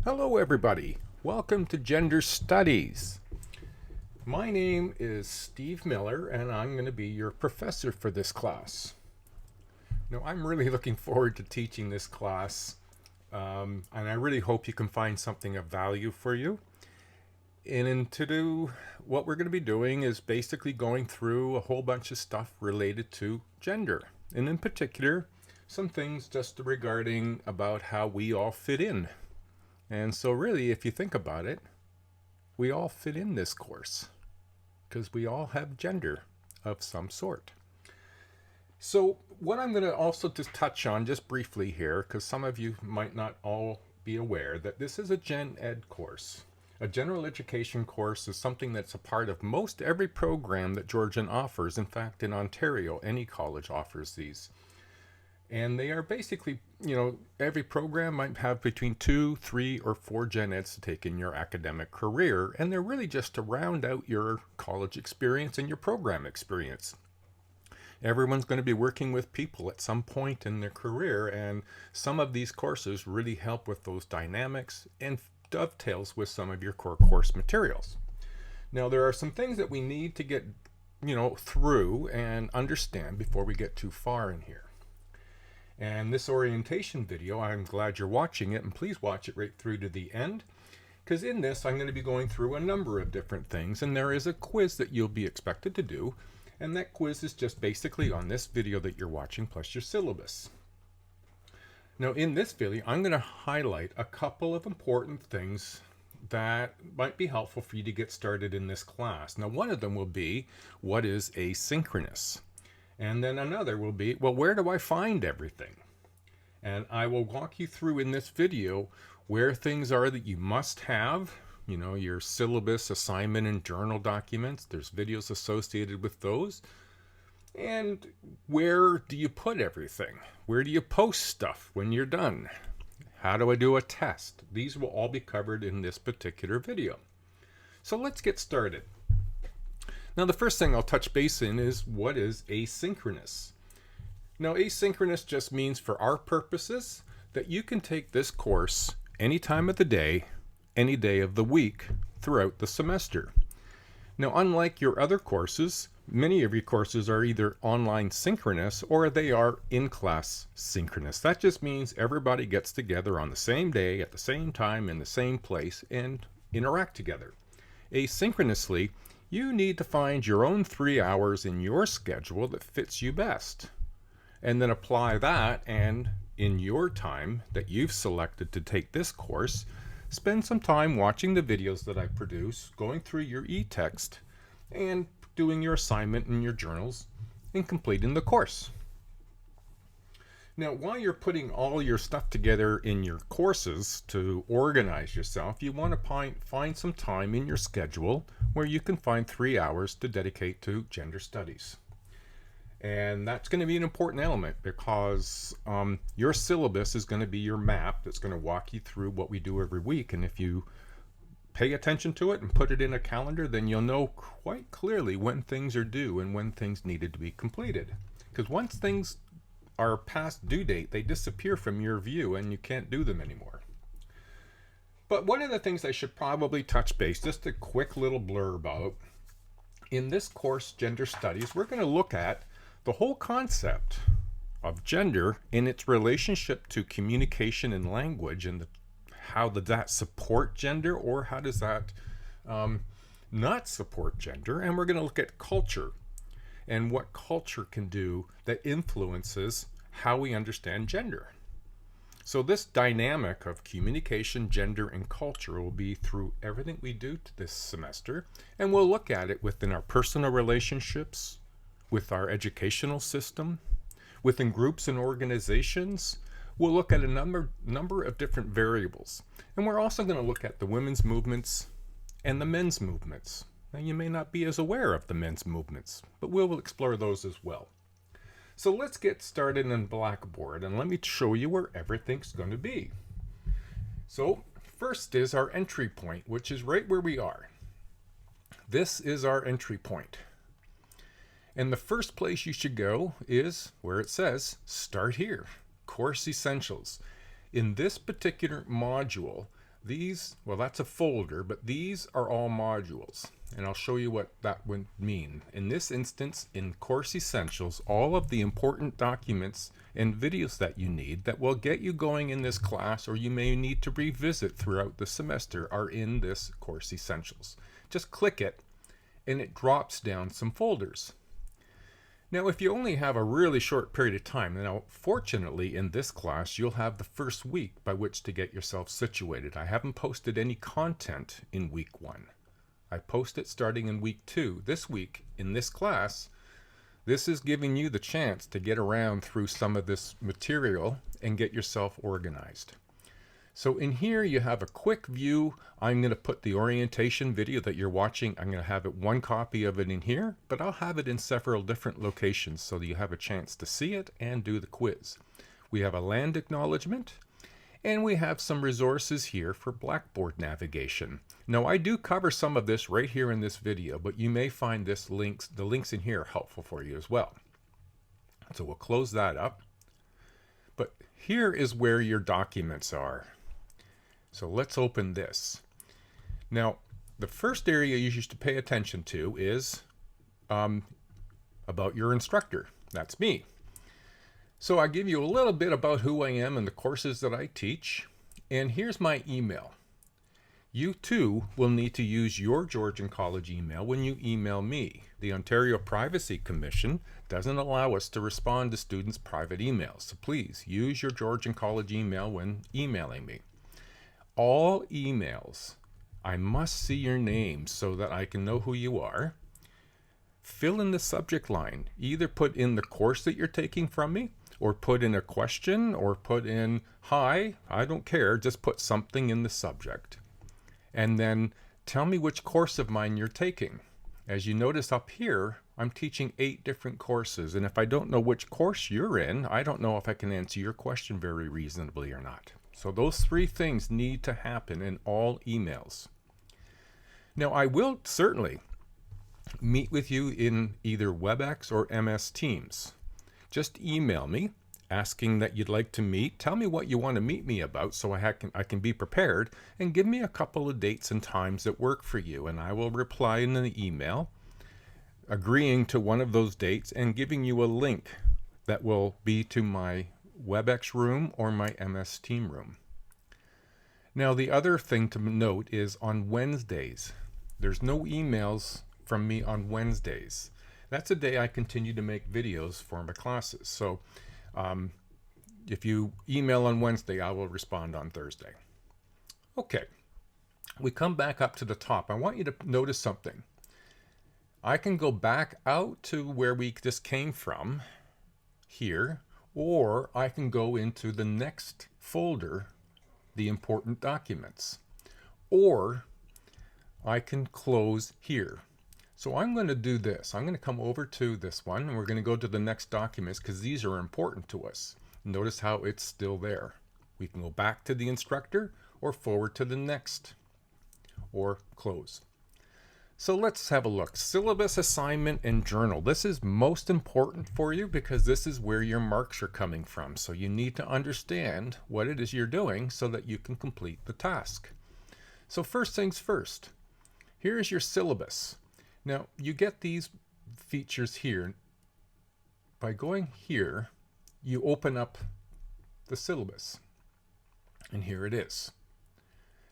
Hello everybody, welcome to Gender Studies. My name is Steve Miller and I'm going to be your professor for this class. Now I'm really looking forward to teaching this class and I really hope you can find something of value for you. And to do what we're going to be doing is basically going through a whole bunch of stuff related to gender, and in particular some things just regarding about how we all fit in. And so really, if you think about it, we all fit in this course because we all have gender of some sort. So what I'm going to also just touch on just briefly here, because some of you might not all be aware that this is a Gen Ed course. A general education course is something that's a part of most every program that Georgian offers. In fact, in Ontario, any college offers these. And they are basically, every program might have between 2, 3, or 4 Gen Eds to take in your academic career. And they're really just to round out your college experience and your program experience. Everyone's going to be working with people at some point in their career. And some of these courses really help with those dynamics and dovetails with some of your core course materials. Now, there are some things that we need to get, through and understand before we get too far in here. And this orientation video, I'm glad you're watching it, and please watch it right through to the end, because in this I'm going to be going through a number of different things, and there is a quiz that you'll be expected to do, and that quiz is just basically on this video that you're watching plus your syllabus. Now in this video I'm going to highlight a couple of important things that might be helpful for you to get started in this class. Now one of them will be, what is asynchronous? And then another will be, well, where do I find everything? And I will walk you through in this video where things are that you must have, your syllabus, assignment, and journal documents. There's videos associated with those. And where do you put everything? Where do you post stuff when you're done? How do I do a test? These will all be covered in this particular video. So let's get started. Now, the first thing I'll touch base in is, what is asynchronous? Now, asynchronous just means, for our purposes, that you can take this course any time of the day, any day of the week, throughout the semester. Now, unlike your other courses, many of your courses are either online synchronous or they are in-class synchronous. That just means everybody gets together on the same day, at the same time, in the same place, and interact together. Asynchronously, you need to find your own 3 hours in your schedule that fits you best, and then apply that, and in your time that you've selected to take this course, spend some time watching the videos that I produce, going through your e-text, and doing your assignment in your journals, and completing the course. Now, while you're putting all your stuff together in your courses to organize yourself, you want to find some time in your schedule where you can find 3 hours to dedicate to gender studies. And that's going to be an important element, because your syllabus is going to be your map that's going to walk you through what we do every week. And if you pay attention to it and put it in a calendar, then you'll know quite clearly when things are due and when things needed to be completed. Because once things are past due date, they disappear from your view and you can't do them anymore. But one of the things I should probably touch base, just a quick little blurb out, in this course, Gender Studies, we're going to look at the whole concept of gender in its relationship to communication and language, and how does that support gender, or how does that not support gender. And we're going to look at culture and what culture can do that influences how we understand gender. So this dynamic of communication, gender, and culture will be through everything we do this semester, and we'll look at it within our personal relationships, with our educational system, within groups and organizations. We'll look at a number of different variables, and we're also going to look at the women's movements and the men's movements. Now, you may not be as aware of the men's movements, but we'll explore those as well. So let's get started in Blackboard, and let me show you where everything's going to be. So first is our entry point, which is right where we are. This is our entry point. And the first place you should go is where it says Start Here, Course Essentials. In this particular module, These, well, that's a folder, but these are all modules, and I'll show you what that would mean. In this instance, in Course Essentials, all of the important documents and videos that you need that will get you going in this class, or you may need to revisit throughout the semester, are in this Course Essentials. Just click it, and it drops down some folders. Now, if you only have a really short period of time, now fortunately in this class you'll have the first week by which to get yourself situated. I haven't posted any content in week 1. I post it starting in week 2. This week in this class, this is giving you the chance to get around through some of this material and get yourself organized. So in here you have a quick view. I'm going to put the orientation video that you're watching. I'm going to have one copy of it in here, but I'll have it in several different locations so that you have a chance to see it and do the quiz. We have a land acknowledgement, and we have some resources here for Blackboard navigation. Now I do cover some of this right here in this video, but you may find the links in here helpful for you as well. So we'll close that up. But here is where your documents are. So let's open this. Now, the first area you should pay attention to is about your instructor. That's me. So I give you a little bit about who I am and the courses that I teach. And here's my email. You too will need to use your Georgian College email when you email me. The Ontario Privacy Commission doesn't allow us to respond to students' private emails. So please use your Georgian College email when emailing me. All emails, I must see your name so that I can know who you are. Fill in the subject line. Either put in the course that you're taking from me, or put in a question, or put in hi. I don't care. Just put something in the subject. And then tell me which course of mine you're taking. As you notice up here, I'm teaching 8 different courses. And if I don't know which course you're in, I don't know if I can answer your question very reasonably or not. So those 3 things need to happen in all emails. Now, I will certainly meet with you in either WebEx or MS Teams. Just email me asking that you'd like to meet. Tell me what you want to meet me about so I can be prepared, and give me a couple of dates and times that work for you. And I will reply in the email agreeing to one of those dates and giving you a link that will be to my WebEx room or my MS Team room. Now, the other thing to note is on Wednesdays, there's no emails from me on Wednesdays. That's a day I continue to make videos for my classes. So if you email on Wednesday, I will respond on Thursday. Okay, we come back up to the top. I want you to notice something. I can go back out to where we just came from here, or I can go into the next folder, the important documents, or I can close here. So I'm going to do this. I'm going to come over to this one, and we're going to go to the next documents because these are important to us. Notice how it's still there. We can go back to the instructor or forward to the next, or close. So let's have a look. Syllabus, assignment, and journal. This is most important for you because this is where your marks are coming from. So you need to understand what it is you're doing so that you can complete the task. So first things first, here's your syllabus. Now you get these features here. By going here, you open up the syllabus, and here it is.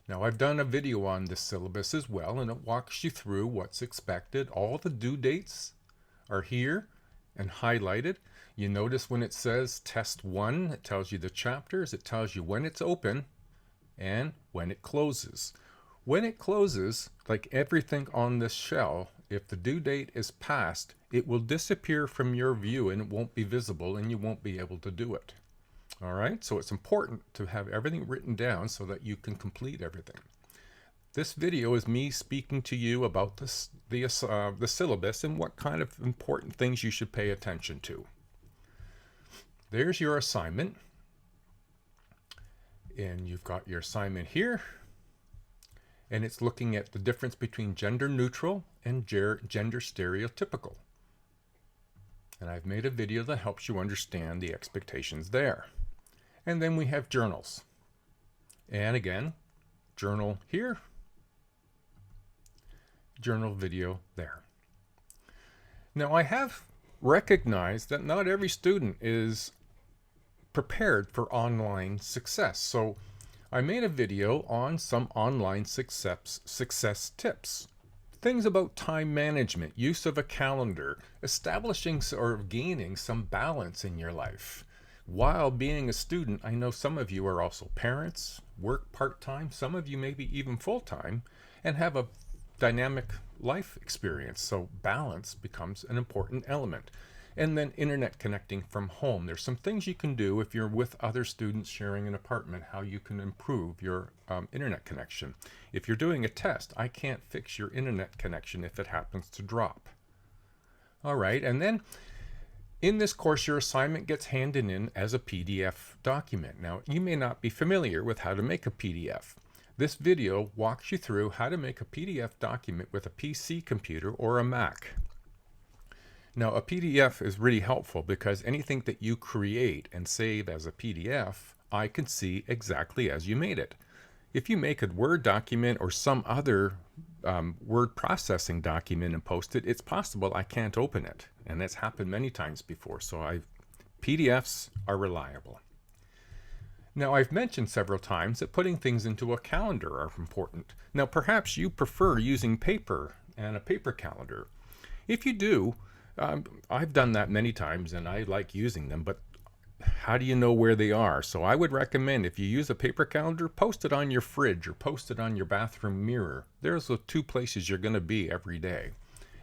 Now I've done a video on this syllabus as well, and it walks you through what's expected. All the due dates are here and highlighted. You notice when it says test 1, it tells you the chapters, it tells you when it's open and when it closes. When it closes, like everything on this shell, if the due date is passed, it will disappear from your view and it won't be visible and you won't be able to do it. All right, so it's important to have everything written down so that you can complete everything. This video is me speaking to you about the syllabus and what kind of important things you should pay attention to. There's your assignment, and you've got your assignment here, and it's looking at the difference between gender neutral and gender stereotypical. And I've made a video that helps you understand the expectations there. And then we have journals. And again, journal here, journal video there. Now I have recognized that not every student is prepared for online success. So I made a video on some online success tips. Things about time management, use of a calendar, establishing or gaining some balance in your life. While being a student, I know some of you are also parents, work part-time, some of you maybe even full-time, and have a dynamic life experience. So balance becomes an important element. And then internet connecting from home. There's some things you can do if you're with other students sharing an apartment, how you can improve your internet connection. If you're doing a test, I can't fix your internet connection if it happens to drop. All right, and then in this course, your assignment gets handed in as a PDF document. Now, you may not be familiar with how to make a PDF. This video walks you through how to make a PDF document with a PC computer or a Mac. Now, a PDF is really helpful because anything that you create and save as a PDF, I can see exactly as you made it. If you make a Word document or some other word processing document and post it, it's possible I can't open it. And that's happened many times before. So PDFs are reliable. Now, I've mentioned several times that putting things into a calendar are important. Now, perhaps you prefer using paper and a paper calendar. If you do, I've done that many times and I like using them, but how do you know where they are? So I would recommend if you use a paper calendar, post it on your fridge or post it on your bathroom mirror. There's the two places you're going to be every day.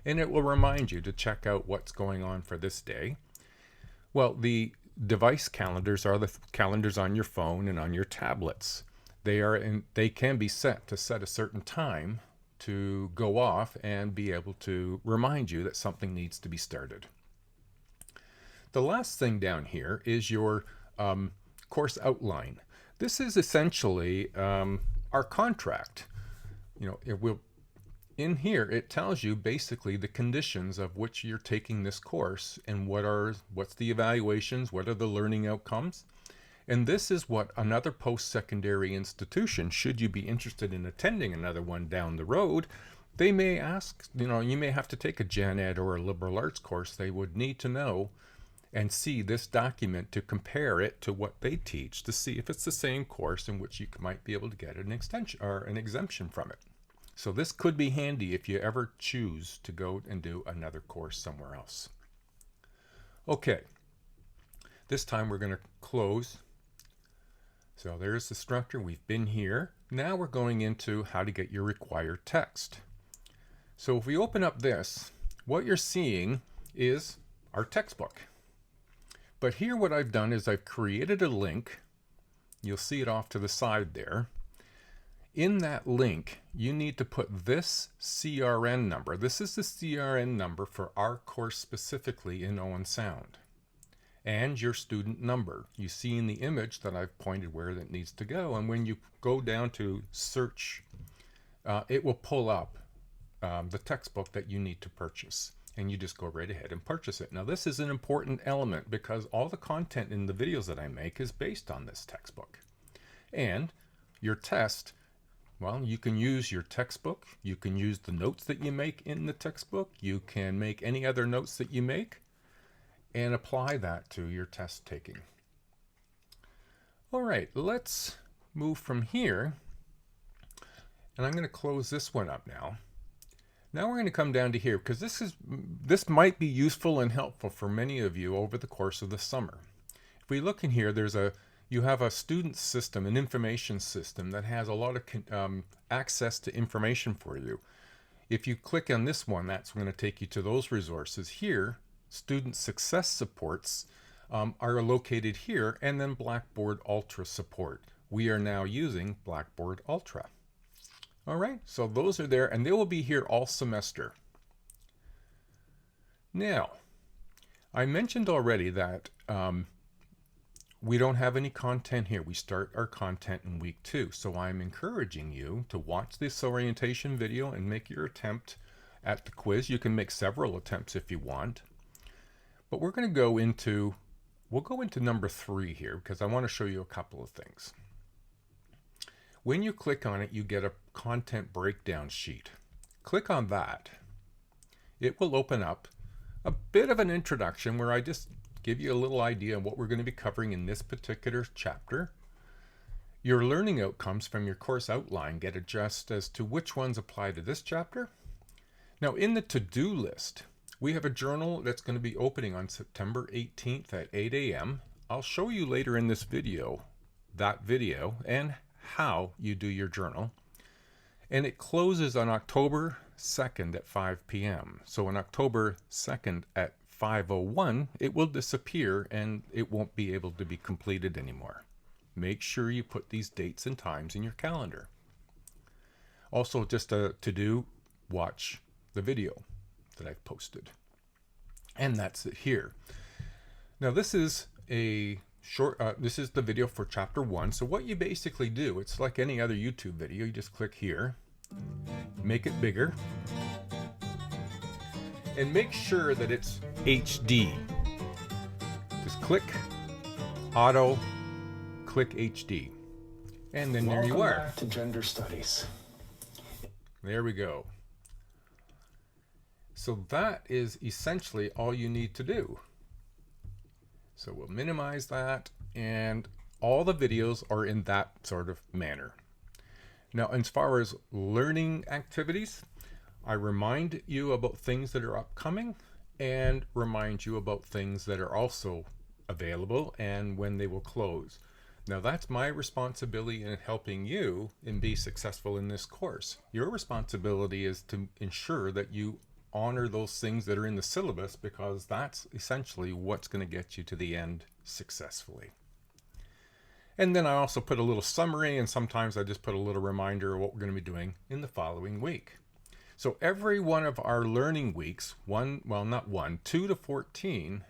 And it will remind you to check out what's going on for this day. Well, the device calendars are the calendars on your phone and on your tablets. They can be set to set a certain time to go off and be able to remind you that something needs to be started. The last thing down here is your course outline. This is essentially our contract. In here it tells you basically the conditions of which you're taking this course and what's the evaluations, what are the learning outcomes. And this is what another post-secondary institution, should you be interested in attending another one down the road, they may ask, you may have to take a gen ed or a liberal arts course. They would need to know and see this document to compare it to what they teach to see if it's the same course in which you might be able to get an extension or an exemption from it. So this could be handy if you ever choose to go and do another course somewhere else. Okay, this time we're going to close. So there's the structure. We've been here. Now we're going into how to get your required text. So if we open up this, what you're seeing is our textbook. But here what I've done is I've created a link. You'll see it off to the side there. In that link, you need to put this CRN number. This is the CRN number for our course specifically in Owen Sound. And your student number. You see in the image that I've pointed where that needs to go. And when you go down to search, it will pull up the textbook that you need to purchase. And you just go right ahead and purchase it. Now this is an important element because all the content in the videos that I make is based on this textbook. And your test, well, you can use your textbook. You can use the notes that you make in the textbook. You can make any other notes that you make and apply that to your test taking. All right, let's move from here. And I'm going to close this one up now. Now we're going to come down to here because this might be useful and helpful for many of you over the course of the summer. If we look in here, you have a student system, an information system that has a lot of access to information for you. If you click on this one, that's going to take you to those resources here. Student success supports are located here, and then Blackboard Ultra support. We are now using Blackboard Ultra. All right, so those are there, and they will be here all semester. Now, I mentioned already that we don't have any content here. We start our content in week 2, so I'm encouraging you to watch this orientation video and make your attempt at the quiz. You can make several attempts if you want. But we'll go into number 3 here because I want to show you a couple of things. When you click on it, you get a content breakdown sheet. Click on that. It will open up a bit of an introduction where I just give you a little idea of what we're going to be covering in this particular chapter. Your learning outcomes from your course outline get adjusted as to which ones apply to this chapter. Now, in the to-do list, we have a journal that's going to be opening on September 18th at 8 a.m. I'll show you later in this video that video and how you do your journal. And it closes on October 2nd at 5 p.m. So on October 2nd at 5:01, it will disappear and it won't be able to be completed anymore. Make sure you put these dates and times in your calendar. Also, just to do, watch the video that I've posted. And that's it here. Now this is a short, this is the video for chapter 1. So what you basically do, it's like any other YouTube video. You just click here, make it bigger, and make sure that it's HD. Just click auto, click HD, and then there you are. Welcome back to Gender Studies. There we go. So that is essentially all you need to do. So we'll minimize that, and all the videos are in that sort of manner. Now, as far as learning activities, I remind you about things that are upcoming and remind you about things that are also available and when they will close. Now, that's my responsibility in helping you and be successful in this course. Your responsibility is to ensure that you honor those things that are in the syllabus, because that's essentially what's going to get you to the end successfully. And then I also put a little summary, and sometimes I just put a little reminder of what we're going to be doing in the following week. So every one of our learning weeks, 2 to 14,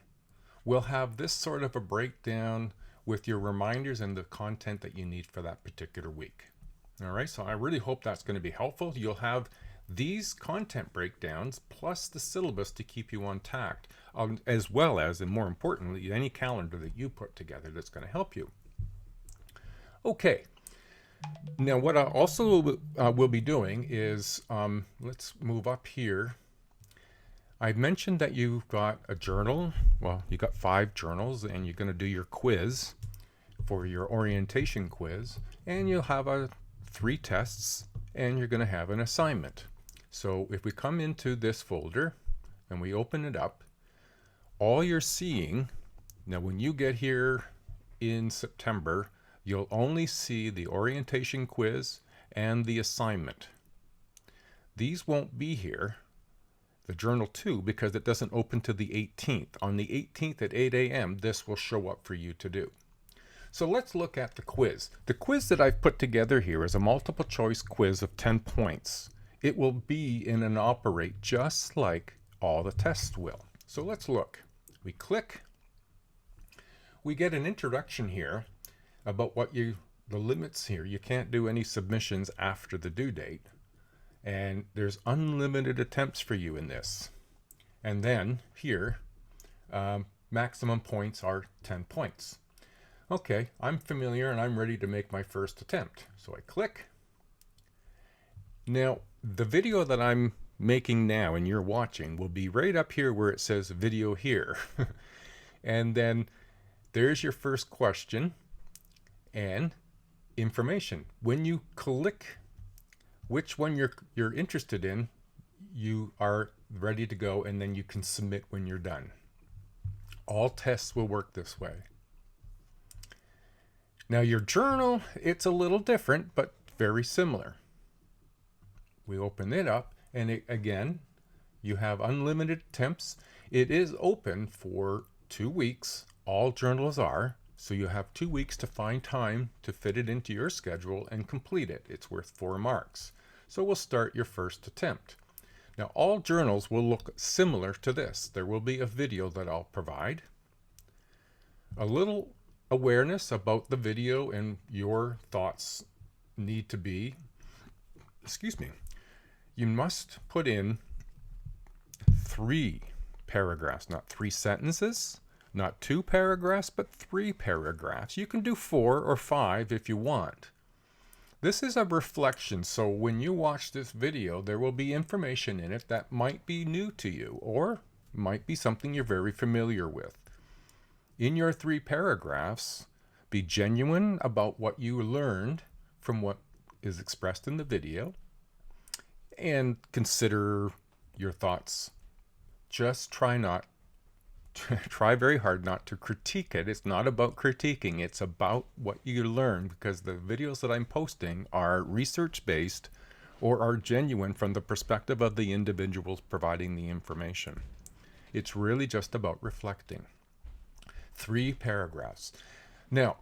will have this sort of a breakdown with your reminders and the content that you need for that particular week. All right, so I really hope that's going to be helpful. You'll have these content breakdowns plus the syllabus to keep you on tact, as well as, and more importantly, any calendar that you put together that's going to help you. Okay, now what I also will be doing is, let's move up here. I mentioned that you've got a journal. Well, you got 5 journals, and you're going to do your quiz for your orientation quiz, and you'll have 3 tests, and you're going to have an assignment. So if we come into this folder and we open it up, all you're seeing, now when you get here in September, you'll only see the orientation quiz and the assignment. These won't be here, the journal 2, because it doesn't open to the 18th. On the 18th at 8 a.m., this will show up for you to do. So let's look at the quiz. The quiz that I've put together here is a multiple choice quiz of 10 points. It will be in and operate just like all the tests will. So let's look. We click. We get an introduction here about what the limits here. You can't do any submissions after the due date. And there's unlimited attempts for you in this. And then here, maximum points are 10 points. Okay, I'm familiar and I'm ready to make my first attempt. So I click. Now, the video that I'm making now and you're watching will be right up here where it says video here. And then there's your first question and information. When you click which one you're interested in, you are ready to go, and then you can submit when you're done. All tests will work this way. Now your journal, it's a little different, but very similar. We open it up, and again, you have unlimited attempts. It is open for 2 weeks. All journals are. So you have 2 weeks to find time to fit it into your schedule and complete it. It's worth 4 marks. So we'll start your first attempt. Now all journals will look similar to this. There will be a video that I'll provide. A little awareness about the video and your thoughts need to be, you must put in 3 paragraphs, not 3 sentences, not 2 paragraphs, but 3 paragraphs. You can do 4 or 5 if you want. This is a reflection, so when you watch this video, there will be information in it that might be new to you or might be something you're very familiar with. In your 3 paragraphs, be genuine about what you learned from what is expressed in the video and consider your thoughts. Just try very hard not to critique it. It's not about critiquing. It's about what you learn, because the videos that I'm posting are research-based or are genuine from the perspective of the individuals providing the information. It's really just about reflecting. 3 paragraphs. Now,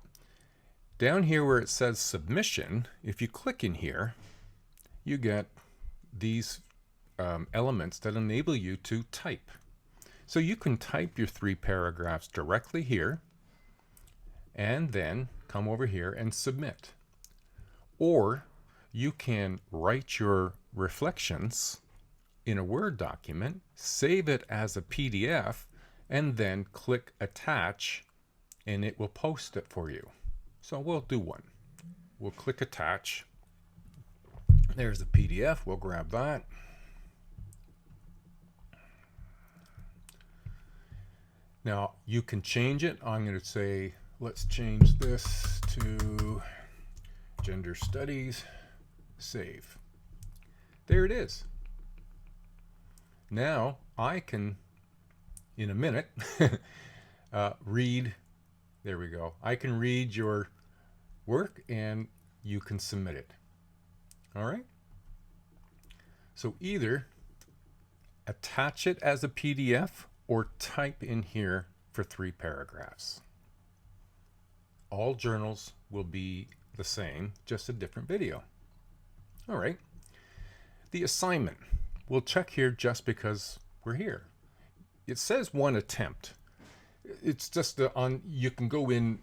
down here where it says submission, if you click in here, you get these elements that enable you to type. So you can type your 3 paragraphs directly here and then come over here and submit. Or you can write your reflections in a Word document, save it as a PDF, and then click attach and it will post it for you. So we'll do one. We'll click attach. There's the PDF. We'll grab that. Now you can change it. I'm going to say, let's change this to gender studies, save. There it is. Now I can, in a minute, read, there we go. I can read your work and you can submit it. All right. So either attach it as a PDF or type in here for 3 paragraphs. All journals will be the same, just a different video. All right. The assignment. We'll check here just because we're here. It says 1 attempt. It's just you can go in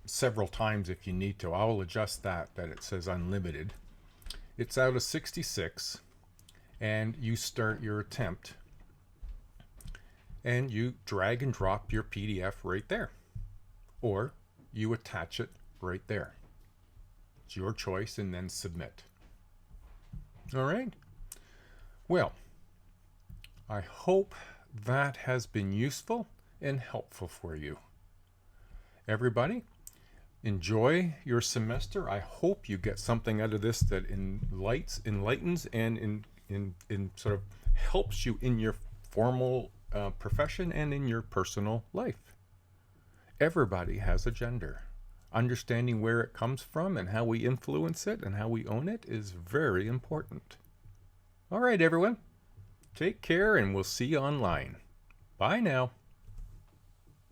several times if you need to. I'll adjust that it says unlimited. It's out of 66, and you start your attempt. And you drag and drop your PDF right there. Or you attach it right there. It's your choice, and then submit. All right? Well, I hope that has been useful and helpful for you. Everybody, enjoy your semester. I hope you get something out of this that enlightens and in sort of helps you in your formal profession and in your personal life. Everybody has a gender. Understanding where it comes from and how we influence it and how we own it is very important. All right, everyone. Take care, and we'll see you online. Bye now.